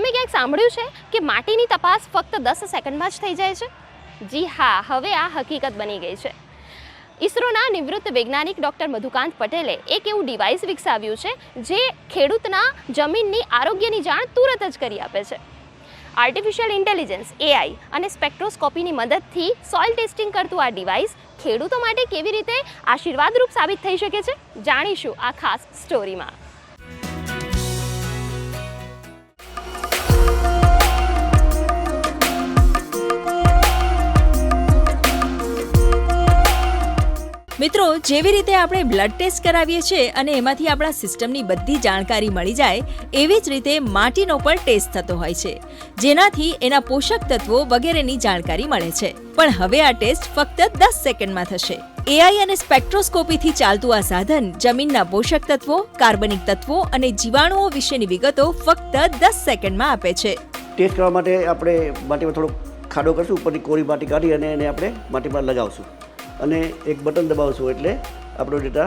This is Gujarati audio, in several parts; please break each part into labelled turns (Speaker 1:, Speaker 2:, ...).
Speaker 1: તમે ક્યાંક સાંભળ્યું છે કે માટીની તપાસ ફક્ત 10 સેકન્ડમાં જ થઈ જાય છે? જી હા, હવે આ હકીકત બની ગઈ છે. ઇસરોના નિવૃત્ત વૈજ્ઞાનિક ડૉક્ટર મધુકાંત પટેલે એક એવું ડિવાઇસ વિકસાવ્યું છે જે ખેડૂતના જમીનની આરોગ્યની જાણ તુરત જ કરી આપે છે. આર્ટિફિશિયલ ઇન્ટેલિજન્સ AI અને સ્પેક્ટ્રોસ્કોપીની મદદથી સોઇલ ટેસ્ટિંગ કરતું આ ડિવાઇસ ખેડૂતો માટે કેવી રીતે આશીર્વાદરૂપ સાબિત થઈ શકે છે, જાણીશું આ ખાસ સ્ટોરીમાં.
Speaker 2: મિત્રો, જેવી રીતે આપણે બ્લડ ટેસ્ટ કરાવીએ છીએ અને એમાંથી આપણા સિસ્ટમની બધી જાણકારી મળી જાય, એવી જ રીતે માટીનો પણ ટેસ્ટ થતો હોય છે, જેનાથી એના પોષક તત્વો વગેરેની જાણકારી મળે છે. પણ હવે આ ટેસ્ટ ફક્ત 10 સેકન્ડમાં થશે. AI અને સ્પેક્ટ્રોસ્કોપીથી ચાલતું આ સાધન જમીનના પોષક તત્વો, કાર્બનિક તત્વો અને જીવાણુઓ વિશેની વિગતો ફક્ત 10 સેકન્ડમાં આપે છે.
Speaker 3: ટેસ્ટ કરવા માટે આપણે માટીમાં થોડો ખાડો કરશું, ઉપરની કોરી માટી કાઢી અને એને આપણે માટીમાં લગાવશું અને એક બટન દબાવશું એટલે આપણો ડેટા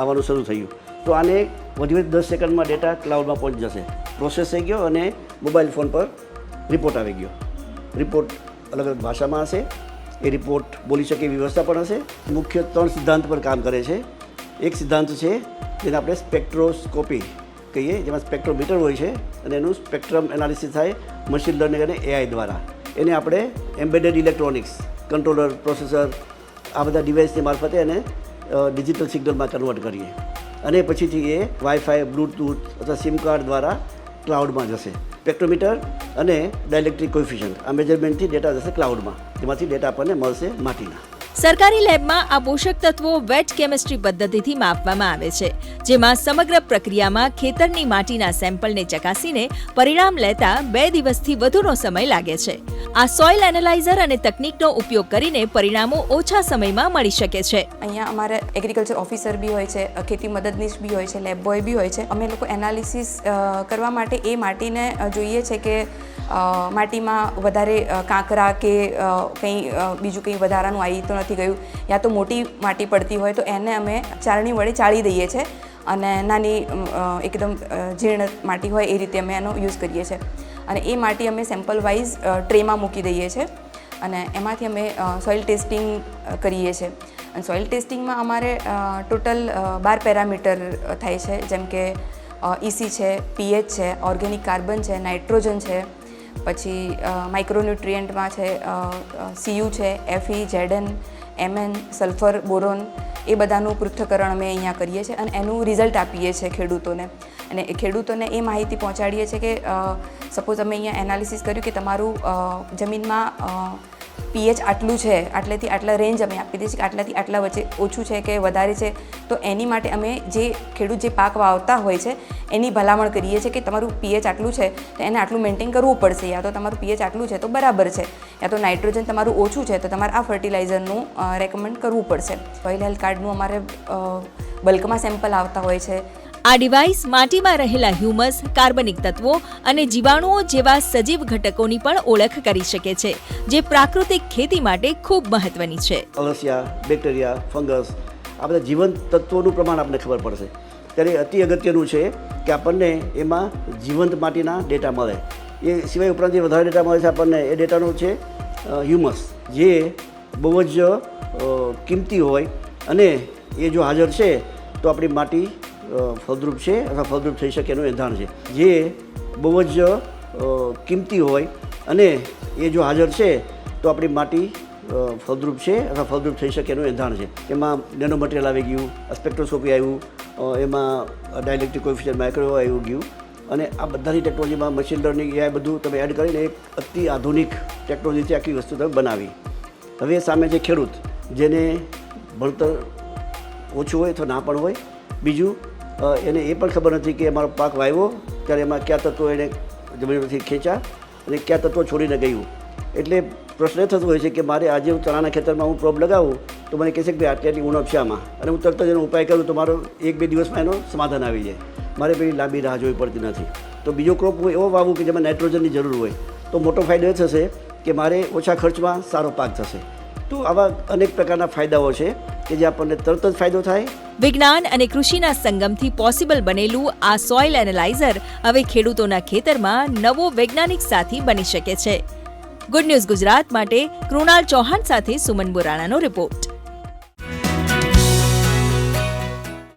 Speaker 3: આવવાનું શરૂ થયું. તો આને વધુ 10 સેકન્ડમાં ડેટા ક્લાઉડમાં પહોંચી જશે. પ્રોસેસ થઈ ગયો અને મોબાઈલ ફોન પર રિપોર્ટ આવી ગયો. રિપોર્ટ અલગ અલગ ભાષામાં હશે. એ રિપોર્ટ બોલી શકે એવી વ્યવસ્થા પણ હશે. મુખ્ય 3 સિદ્ધાંત પર કામ કરે છે. એક સિદ્ધાંત છે જેને આપણે સ્પેક્ટ્રોસ્કોપી કહીએ, જેમાં સ્પેક્ટ્રોમીટર હોય છે અને એનું સ્પેક્ટ્રમ એનાલિસિસ થાય મશીન લર્નિંગ અને AI દ્વારા. એને આપણે એમ્બેડેડ ઇલેક્ટ્રોનિક્સ, કંટ્રોલર, પ્રોસેસર, આ બધા ડિવાઇસની મારફતે એને ડિજિટલ સિગ્નલમાં કન્વર્ટ કરીએ અને પછીથી એ વાઈફાઈ, બ્લૂટૂથ અથવા સિમ કાર્ડ દ્વારા ક્લાઉડમાં જશે. સ્પેક્ટ્રોમીટર અને ડાયલેક્ટ્રિક કોએફિશિયન્ટ આ મેજરમેન્ટથી ડેટા જશે ક્લાઉડમાં, જેમાંથી ડેટા આપણને મળશે માટીના.
Speaker 2: સરકારી લેબમાં આ પોષક તત્વો વેટ કેમિસ્ટ્રી પદ્ધતિથી માપવામાં આવે છે, જેમાં સમગ્ર પ્રક્રિયામાં ખેતરની માટીના સેમ્પલને ચકાસીને પરિણામ લેતા 2 દિવસથી વધુનો સમય લાગે છે. આ સોઇલ એનાલાઇઝર અને તકનીકનો ઉપયોગ કરીને પરિણામો ઓછા સમયમાં મળી શકે છે.
Speaker 4: અહીંયા અમારે એગ્રીકલ્ચર ઓફિસર બી હોય છે, ખેતી મદદનીશ બી હોય છે, લેબ બોય બી હોય છે. અમે લોકો એનાલિસિસ કરવા માટે એ માટીને જોઈએ છે કે માટીમાં વધારે કાંકરા કે કંઈ બીજું કંઈ વધારાનું આવી તો નથી ગયું, યા તો મોટી માટી પડતી હોય તો એને અમે ચાળણી વડે ચાળી દઈએ છીએ અને નાની એકદમ જીર્ણ માટી હોય એ રીતે અમે એનો યુઝ કરીએ છીએ. અને એ માટી અમે સેમ્પલ વાઇઝ ટ્રેમાં મૂકી દઈએ છીએ અને એમાંથી અમે સોઇલ ટેસ્ટિંગ કરીએ છીએ. અને સોઇલ ટેસ્ટિંગમાં અમારે ટોટલ 12 પેરામીટર થાય છે, જેમ કે EC છે, pH છે, ઓર્ગેનિક કાર્બન છે, નાઇટ્રોજન છે, પછી માઇક્રોન્યુટ્રિયન્ટમાં છે CU છે, Fe, Zn, Mn, sulphur, boron, એ બધાનું પૃથ્થકરણ અમે અહીંયા કરીએ છીએ અને એનું રિઝલ્ટ આપીએ છીએ ખેડૂતોને. અને એ ખેડૂતોને એ માહિતી પહોંચાડીએ છીએ કે સપોઝ અમે અહીંયા એનાલિસિસ કર્યું કે તમારું જમીનમાં pH આટલું છે, આટલેથી આટલા રેન્જ અમે આપી દઈએ છીએ કે આટલાથી આટલા વચ્ચે ઓછું છે કે વધારે છે. તો એની માટે અમે જે ખેડૂત જે પાક વાવતા હોય છે એની ભલામણ કરીએ છીએ કે તમારું pH આટલું છે તો એને આટલું મેન્ટેન કરવું પડશે, યા તો તમારું pH આટલું છે તો બરાબર છે, યા તો નાઇટ્રોજન તમારું ઓછું છે તો તમારે આ ફર્ટિલાઇઝરનું રેકમેન્ડ કરવું પડશે. સોઇલ હેલ્થ કાર્ડનું અમારે બલ્કમાં સેમ્પલ આવતા હોય છે.
Speaker 2: આ ડિવાઇસ માટીમાં રહેલા હ્યુમસ, કાર્બનિક તત્વો અને જીવાણુઓ જેવા સજીવ ઘટકોની પણ ઓળખ કરી શકે છે, જે પ્રાકૃતિક ખેતી માટે ખૂબ મહત્વની છે.
Speaker 3: અળસિયા, બેક્ટેરિયા, ફંગસ, આ બધા જીવંત તત્વોનું પ્રમાણ આપણને ખબર પડશે. ત્યારે અતિ અગત્યનું છે કે આપણને એમાં જીવંત માટીના ડેટા મળે. એ સિવાય ઉપરાંત જે વધારે ડેટા મળે છે આપણને, એ ડેટાનો છે હ્યુમસ, જે બહુ જ કિંમતી હોય અને એ જો હાજર છે તો આપણી માટી ફળદ્રુપ છે અથવા ફળદ્રુપ થઈ શકે એનું એંધાણ છે. જે બહુ જ કિંમતી હોય અને એ જો હાજર છે તો આપણી માટી ફળદ્રુપ છે અથવા ફળદ્રુપ થઈ શકે એનું એંધાણ છે. એમાં નેનો મટીરિયલ આવી ગયું, સ્પેક્ટ્રોસ્કોપી આવ્યું, એમાં ડાયલેક્ટ્રિક કોએફિશિયન્ટ માઇક્રો આવી ગયું અને આ બધાની ટેકનોલોજીમાં મશીન લર્નિંગ AI બધું તમે એડ કરીને એક અતિ આધુનિક ટેકનોલોજીથી આખી વસ્તુ તમે બનાવી. હવે સામે જે ખેડૂત જેને ભણતર ઓછું હોય અથવા ના પણ હોય, બીજું એને એ પણ ખબર નથી કે અમારો પાક વાવ્યો ત્યારે એમાં કયા તત્વો એને જમીનમાંથી ખેંચ્યા અને કયા તત્વો છોડીને ગયું. એટલે પ્રશ્ન એ થતો હોય છે કે મારે આજે હું ચણાના ખેતરમાં હું પ્રોબ લગાવું તો મને કહેશે કે ભાઈ આટલી ઉણપ છે આમાં, અને હું તરત જ એનો ઉપાય કરું તો મારો 1-2 દિવસમાં એનો સમાધાન આવી જાય. મારે પેલી લાંબી રાહ જોવી પડતી નથી. તો બીજો ક્રોપ હું એવો વાવું કે જેમાં નાઇટ્રોજનની જરૂર હોય તો મોટો ફાયદો એ થશે કે મારે ઓછા ખર્ચમાં સારો પાક થશે. તો આવા અનેક પ્રકારના ફાયદાઓ છે કે જે આપણને તરત જ ફાયદો થાય.
Speaker 2: વિજ્ઞાન અને કૃષિના સંગમથી પોસિબલ બનેલું આ સોઇલ એનાલાઇઝર હવે ખેડૂતોના ખેતરમાં નવો વૈજ્ઞાનિક સાથી બની શકે છે. ગુડ ન્યૂઝ ગુજરાત માટે કૃણાલ ચૌહાણ સાથે સુમન બોરાણાનો રિપોર્ટ.